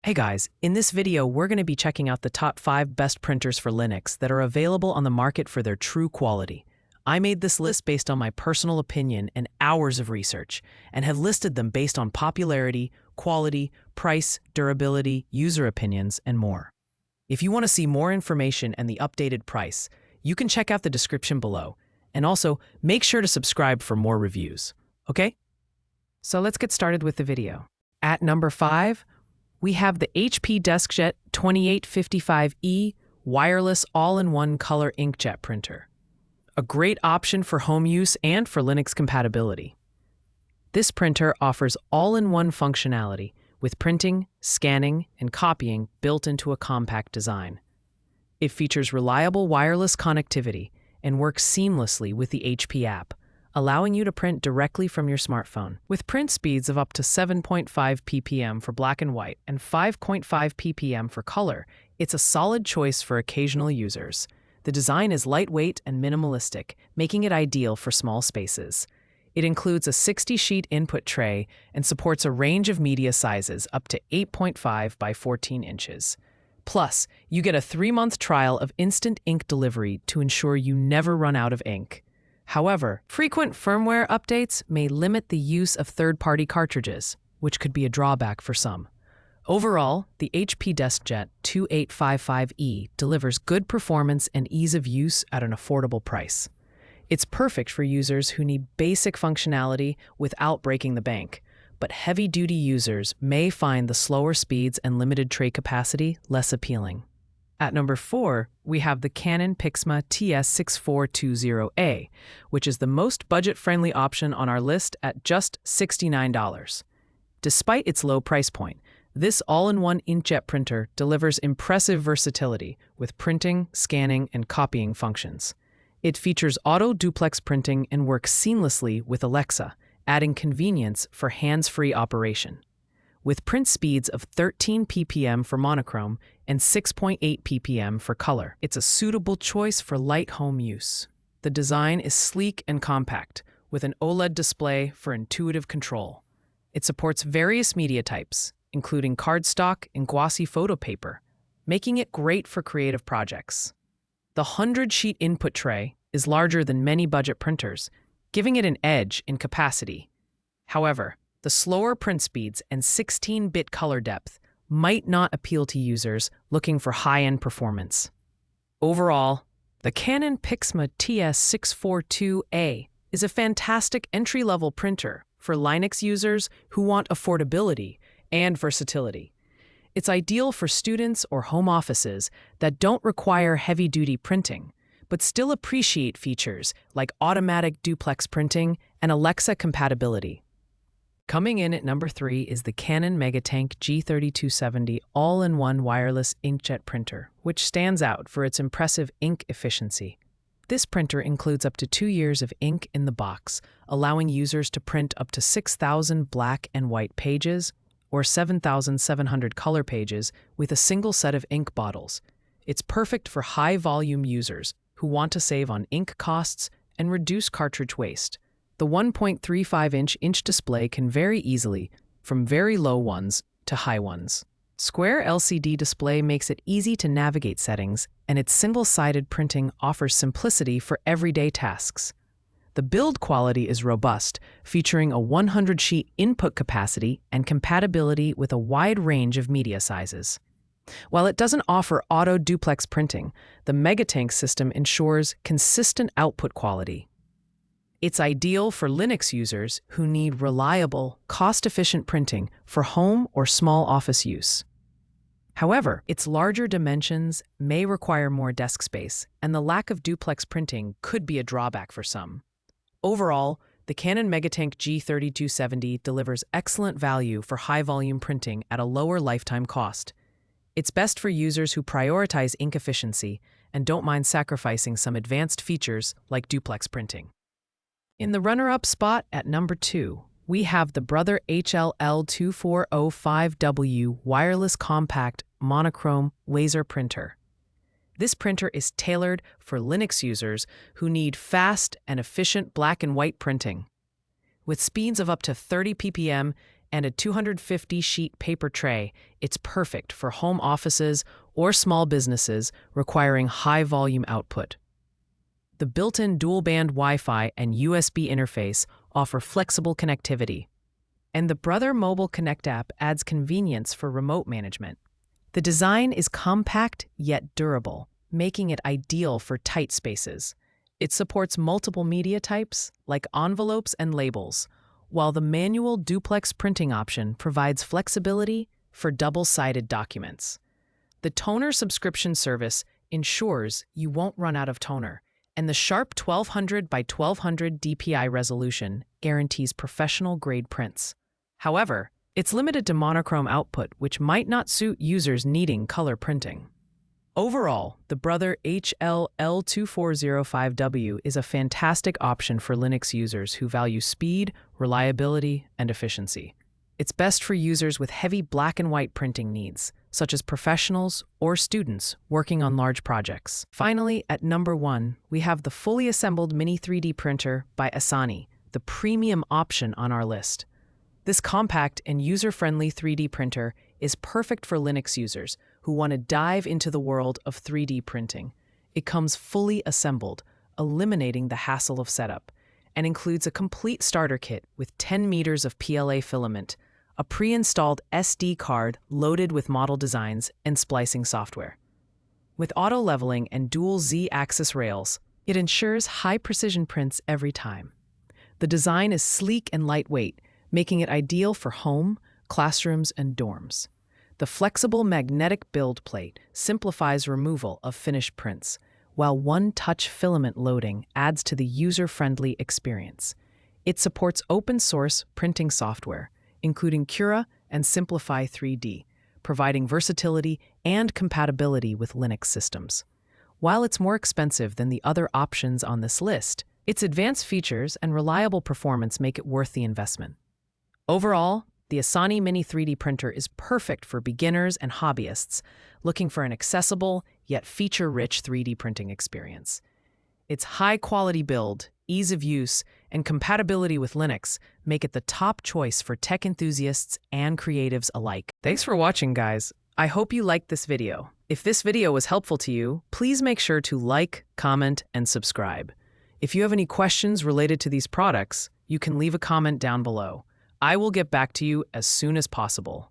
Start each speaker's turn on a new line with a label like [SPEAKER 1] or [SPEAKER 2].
[SPEAKER 1] Hey guys, in this video we're going to be checking out the top 5 best printers for Linux that are available on the market for their true quality. I made this list based on my personal opinion and hours of research, and have listed them based on popularity, quality, price, durability, user opinions, and more. If you want to see more information and the updated price, you can check out the description below, and also make sure to subscribe for more reviews, okay? So let's get started with the video. At number 5, we have the HP DeskJet 2855E wireless all-in-one color inkjet printer. A great option for home use and for Linux compatibility. This printer offers all-in-one functionality with printing, scanning, and copying built into a compact design. It features reliable wireless connectivity and works seamlessly with the HP app, allowing you to print directly from your smartphone. With print speeds of up to 7.5 ppm for black and white and 5.5 ppm for color, it's a solid choice for occasional users. The design is lightweight and minimalistic, making it ideal for small spaces. It includes a 60-sheet input tray and supports a range of media sizes up to 8.5 by 14 inches. Plus, you get a 3-month trial of instant ink delivery to ensure you never run out of ink. However, frequent firmware updates may limit the use of third-party cartridges, which could be a drawback for some. Overall, the HP DeskJet 2855E delivers good performance and ease of use at an affordable price. It's perfect for users who need basic functionality without breaking the bank, but heavy-duty users may find the slower speeds and limited tray capacity less appealing. At number 4, we have the Canon Pixma TS6420A, which is the most budget-friendly option on our list at just $69. Despite its low price point, this all-in-one inkjet printer delivers impressive versatility with printing, scanning, and copying functions. It features auto-duplex printing and works seamlessly with Alexa, adding convenience for hands-free operation. With print speeds of 13 ppm for monochrome and 6.8 ppm for color, it's a suitable choice for light home use. The design is sleek and compact, with an OLED display for intuitive control. It supports various media types, including cardstock and glossy photo paper, making it great for creative projects. The 100-sheet input tray is larger than many budget printers, giving it an edge in capacity. However, the slower print speeds and 16-bit color depth might not appeal to users looking for high-end performance. Overall, the Canon Pixma TS642A is a fantastic entry-level printer for Linux users who want affordability and versatility. It's ideal for students or home offices that don't require heavy-duty printing, but still appreciate features like automatic duplex printing and Alexa compatibility. Coming in at number 3 is the Canon MegaTank G3270 all-in-one wireless inkjet printer, which stands out for its impressive ink efficiency. This printer includes up to 2 years of ink in the box, allowing users to print up to 6,000 black and white pages or 7,700 color pages with a single set of ink bottles. It's perfect for high-volume users who want to save on ink costs and reduce cartridge waste. The 1.35-inch display can vary easily from very low ones to high ones. Square LCD display makes it easy to navigate settings, and its single-sided printing offers simplicity for everyday tasks. The build quality is robust, featuring a 100-sheet input capacity and compatibility with a wide range of media sizes. While it doesn't offer auto-duplex printing, the MegaTank system ensures consistent output quality. It's ideal for Linux users who need reliable, cost-efficient printing for home or small office use. However, its larger dimensions may require more desk space, and the lack of duplex printing could be a drawback for some. Overall, the Canon MegaTank G3270 delivers excellent value for high-volume printing at a lower lifetime cost. It's best for users who prioritize ink efficiency and don't mind sacrificing some advanced features like duplex printing. In the runner-up spot at number 2, we have the Brother HLL2405W wireless compact monochrome laser printer. This printer is tailored for Linux users who need fast and efficient black and white printing. With speeds of up to 30 ppm and a 250-sheet paper tray, it's perfect for home offices or small businesses requiring high-volume output. The built-in dual-band Wi-Fi and USB interface offer flexible connectivity, and the Brother Mobile Connect app adds convenience for remote management. The design is compact yet durable, making it ideal for tight spaces. It supports multiple media types, like envelopes and labels, while the manual duplex printing option provides flexibility for double-sided documents. The toner subscription service ensures you won't run out of toner, and the sharp 1200 by 1200 DPI resolution guarantees professional-grade prints. However, it's limited to monochrome output, which might not suit users needing color printing. Overall, the Brother HL-L2405W is a fantastic option for Linux users who value speed, reliability, and efficiency. It's best for users with heavy black and white printing needs, such as professionals or students working on large projects. Finally, at number 1, we have the fully assembled Mini 3D printer by Asani, the premium option on our list. This compact and user-friendly 3D printer is perfect for Linux users who want to dive into the world of 3D printing. It comes fully assembled, eliminating the hassle of setup, and includes a complete starter kit with 10 meters of PLA filament, a pre-installed SD card loaded with model designs and splicing software. With auto-leveling and dual Z-axis rails, it ensures high-precision prints every time. The design is sleek and lightweight, making it ideal for home, classrooms, and dorms. The flexible magnetic build plate simplifies removal of finished prints, while one-touch filament loading adds to the user-friendly experience. It supports open-source printing software, including Cura and Simplify 3D, providing versatility and compatibility with Linux systems. While it's more expensive than the other options on this list, its advanced features and reliable performance make it worth the investment. Overall, the Asani Mini 3D printer is perfect for beginners and hobbyists looking for an accessible yet feature-rich 3D printing experience. Its high-quality build, ease of use, and compatibility with Linux make it the top choice for tech enthusiasts and creatives alike. Thanks for watching, guys. I hope you liked this video. If this video was helpful to you, please make sure to like, comment, and subscribe. If you have any questions related to these products, you can leave a comment down below. I will get back to you as soon as possible.